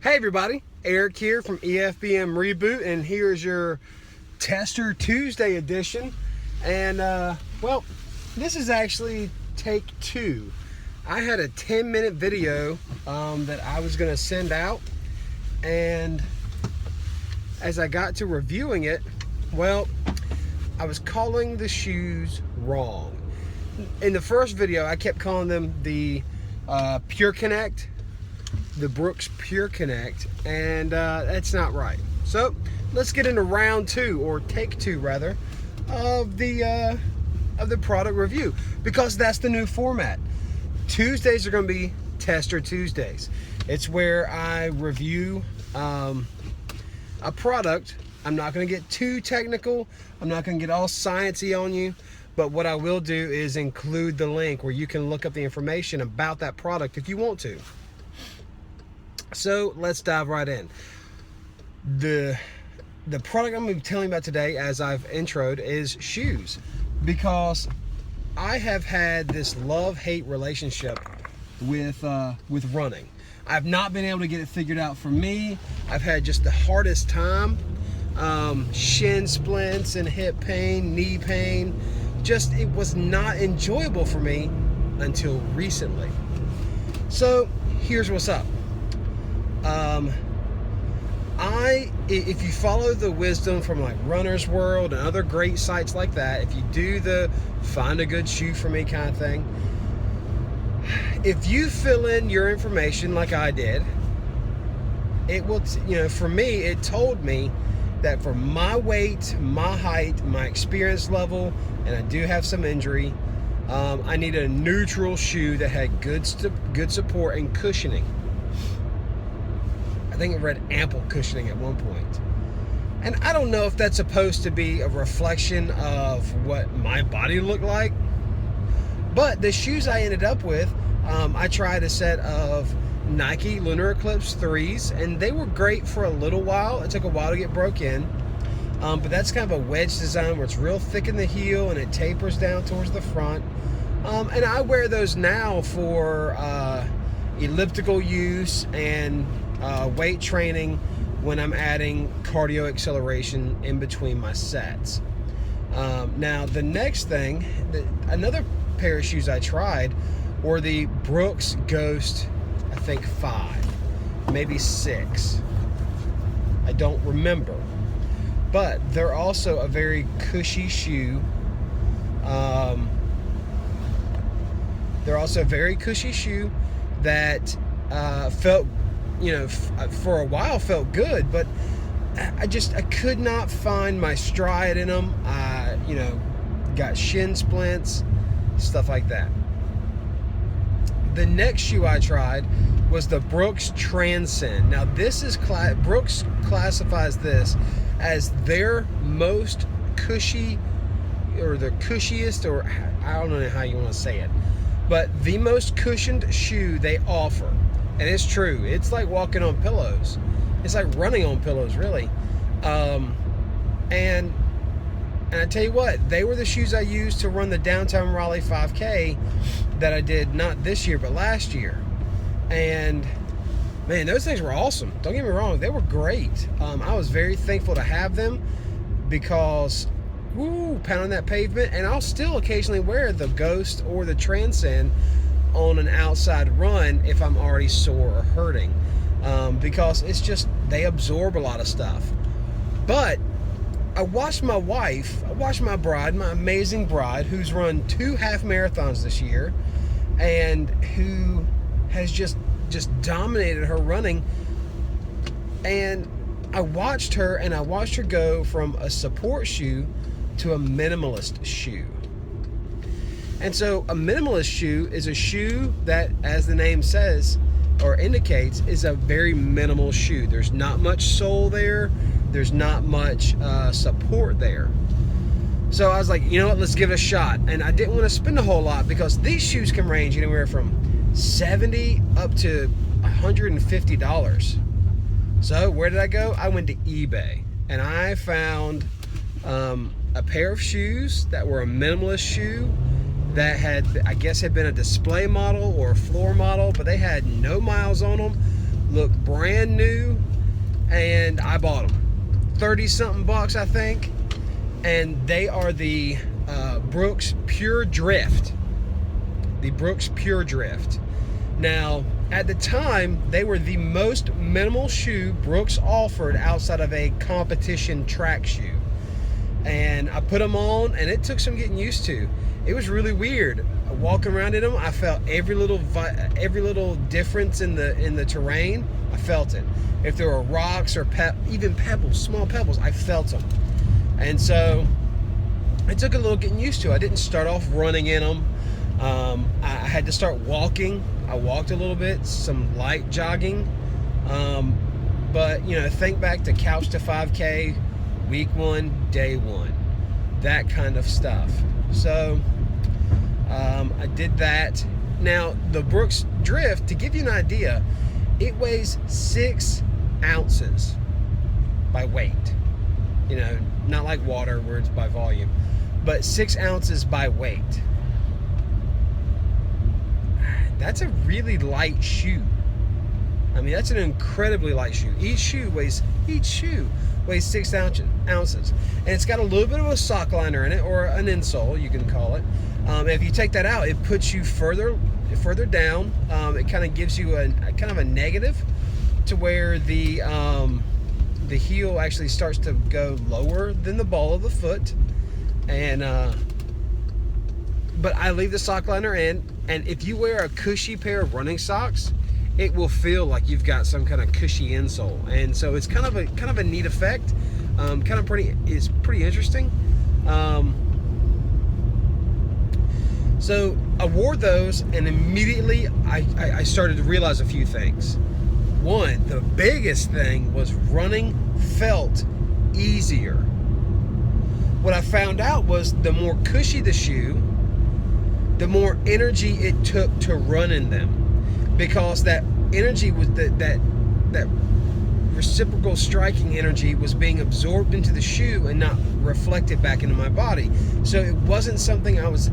Hey everybody, Eric here from EFBM Reboot, and here's your Tester Tuesday edition. And well, this is actually take two. I had a 10-minute video that I was going to send out, and as I got to reviewing it, well, I was calling the shoes wrong. In the first video, I kept calling them the Pure Connect, the Brooks Pure Connect, and that's not right. So let's get into round two, or take two rather, of the product review, because that's the new format. Tuesdays are going to be Tester Tuesdays. It's where I review a product. I'm not going to get too technical. I'm not going to get all sciencey on you. But what I will do is include the link where you can look up the information about that product if you want to. So let's dive right in. The product I'm going to be telling you about today, as I've introed, is shoes, because I have had this love-hate relationship with running. I've not been able to get it figured out for me. I've had just the hardest time. Shin splints and hip pain, knee pain. Just, it was not enjoyable for me until recently. So here's what's up. If you follow the wisdom from like Runner's World and other great sites like that, if you do the find a good shoe for me kind of thing, if you fill in your information like I did, it will, for me, it told me that for my weight, my height, my experience level, and I do have some injury, I needed a neutral shoe that had good support and cushioning. I think it read ample cushioning at one point. And I don't know if that's supposed to be a reflection of what my body looked like, but the shoes I ended up with, I tried a set of Nike Lunar Eclipse 3s, and they were great for a little while. It took a while to get broke in, but that's kind of a wedge design where it's real thick in the heel and it tapers down towards the front. And I wear those now for elliptical use and weight training when I'm adding cardio acceleration in between my sets. Now the next thing, another pair of shoes I tried were the Brooks Ghost, I think 5, maybe 6. I don't remember. But they're also a very cushy shoe. They're also a very cushy shoe that felt, for a while felt good, but I could not find my stride in them. Got shin splints, stuff like that. The next shoe I tried was the Brooks Transcend. Now this is Brooks classifies this as their most cushy, or the cushiest, or I don't know how you want to say it, but the most cushioned shoe they offer. And it's true. It's like walking on pillows. It's like running on pillows, really. And I tell you what, they were the shoes I used to run the downtown Raleigh 5K that I did not this year, but last year. And man, those things were awesome. Don't get me wrong, they were great. I was very thankful to have them because, pounding that pavement. And I'll still occasionally wear the Ghost or the Transcend on an outside run if I'm already sore or hurting, because it's just, they absorb a lot of stuff. But I watched my wife, my bride, my amazing bride, who's run 2 half marathons this year and who has just dominated her running. And I watched her go from a support shoe to a minimalist shoe. And so a minimalist shoe is a shoe that, as the name says or indicates, is a very minimal shoe. There's not much sole there. There's not much support there. So I was like, you know what, let's give it a shot. And I didn't want to spend a whole lot, because these shoes can range anywhere from $70 up to $150. So where did I go? I went to eBay, and I found a pair of shoes that were a minimalist shoe that had, I guess, had been a display model or a floor model, but they had no miles on them, look brand new, and I bought them. 30 something bucks, I think. And they are the Brooks Pure Drift. The Brooks Pure Drift. Now, at the time, they were the most minimal shoe Brooks offered outside of a competition track shoe. And I put them on, and it took some getting used to. It was really weird. Walking around in them, I felt every little difference in the terrain. I felt it. If there were rocks or even pebbles, small pebbles, I felt them. And so it took a little getting used to. I didn't start off running in them. I had to start walking. I walked a little bit, some light jogging. But, you know, think back to Couch to 5K, week 1, day 1, that kind of stuff. So I did that. Now, the Brooks Drift, to give you an idea, it weighs 6 ounces by weight. You know, not like water where it's by volume, but 6 ounces by weight. That's a really light shoe. I mean, that's an incredibly light shoe. Each shoe weighs 6 ounces. And it's got a little bit of a sock liner in it, or an insole, you can call it. If you take that out, it puts you further down. It kind of gives you a kind of a negative to where the heel actually starts to go lower than the ball of the foot. And but I leave the sock liner in, and if you wear a cushy pair of running socks, it will feel like you've got some kind of cushy insole. And so it's kind of a neat effect. It's pretty interesting. So I wore those, and immediately I started to realize a few things. One, the biggest thing was running felt easier. What I found out was the more cushy the shoe, the more energy it took to run in them, because that energy was that reciprocal striking energy was being absorbed into the shoe and not reflected back into my body. So it wasn't something I was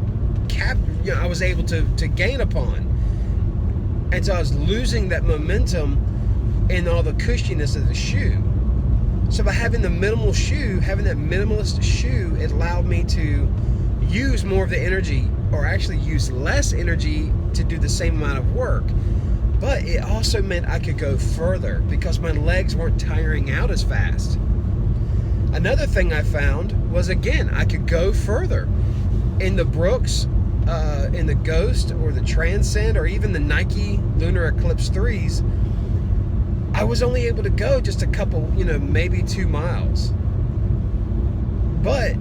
able to gain upon, and so I was losing that momentum and all the cushiness of the shoe. So by having the having that minimalist shoe, it allowed me to use more of the energy, or actually use less energy to do the same amount of work. But it also meant I could go further because my legs weren't tiring out as fast. Another thing I found was, again, I could go further. In the Brooks, in the Ghost or the Transcend, or even the Nike Lunar Eclipse 3s, I was only able to go just a couple, maybe 2 miles. But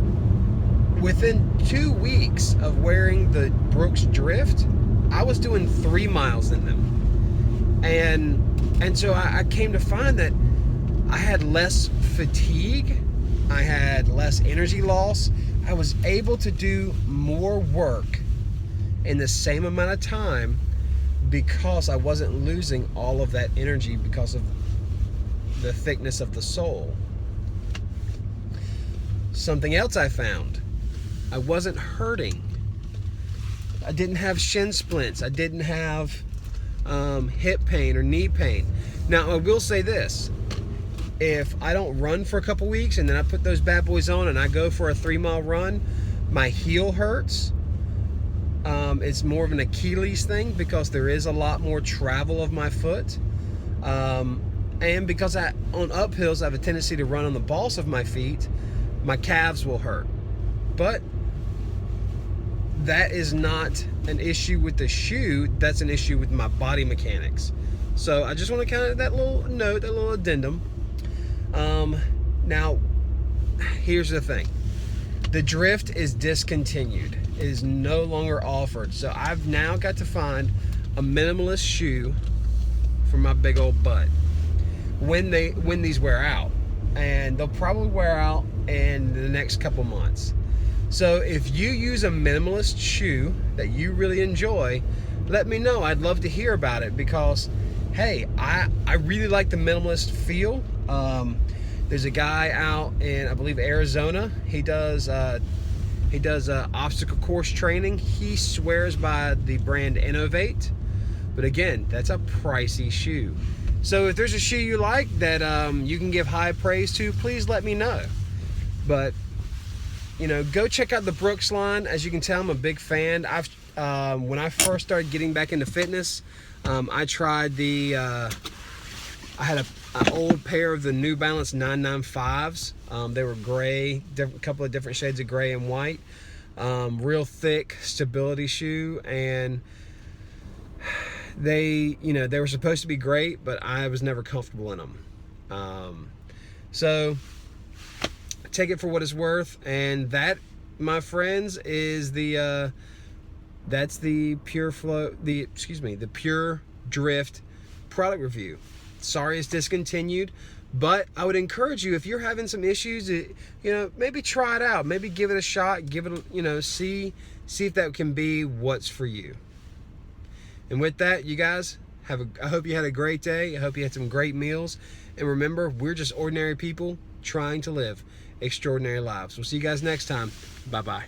within 2 weeks of wearing the Brooks Drift, I was doing 3 miles in them. And so I came to find that I had less fatigue, I had less energy loss, I was able to do more work in the same amount of time because I wasn't losing all of that energy because of the thickness of the sole. Something else I found, I wasn't hurting. I didn't have shin splints. I didn't have hip pain or knee pain. Now, I will say this. If I don't run for a couple weeks and then I put those bad boys on and I go for a 3-mile run, my heel hurts. It's more of an Achilles thing because there is a lot more travel of my foot. And because on uphills I have a tendency to run on the balls of my feet, my calves will hurt. But that is not an issue with the shoe, that's an issue with my body mechanics. So I just want to kind of that little note, that little addendum. Now, here's the thing. The Drift is discontinued. It is no longer offered. So I've now got to find a minimalist shoe for my big old butt when these wear out. And they'll probably wear out in the next couple months. So if you use a minimalist shoe that you really enjoy, let me know. I'd love to hear about it because, hey, I really like the minimalist feel. There's a guy out in, I believe, Arizona. He does obstacle course training. He swears by the brand Innovate, but again, that's a pricey shoe. So if there's a shoe you like that you can give high praise to, please let me know. But you know, go check out the Brooks line. As you can tell, I'm a big fan. When I first started getting back into fitness, I tried I had an old pair of the New Balance 995s. They were gray, a couple of different shades of gray and white. Real thick stability shoe, and they were supposed to be great, but I was never comfortable in them. So take it for what it's worth, and that, my friends, is that's the Pure Drift product review. Sorry it's discontinued, but I would encourage you, if you're having some issues, maybe try it out, maybe give it a shot, give it, see if that can be what's for you. And with that, you guys, I hope you had a great day. I hope you had some great meals. And remember, we're just ordinary people trying to live extraordinary lives. We'll see you guys next time. Bye-bye.